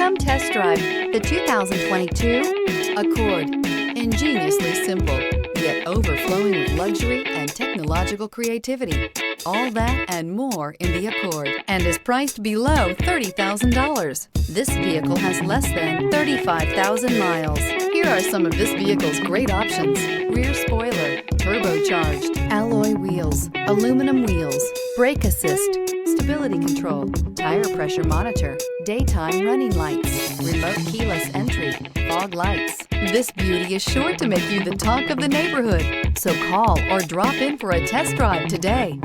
Come test drive the 2022 Accord. Ingeniously simple, yet overflowing with luxury and technological creativity. All that and more in the Accord, and is priced below $30,000. This vehicle has less than 35,000 miles. Here are some of this vehicle's great options: rear spoiler, turbocharged, alloy wheels, aluminum wheels, brake assist, stability control, tire pressure monitor, daytime running lights, remote keyless entry, fog lights. This beauty is sure to make you the talk of the neighborhood. So call or drop in for a test drive today.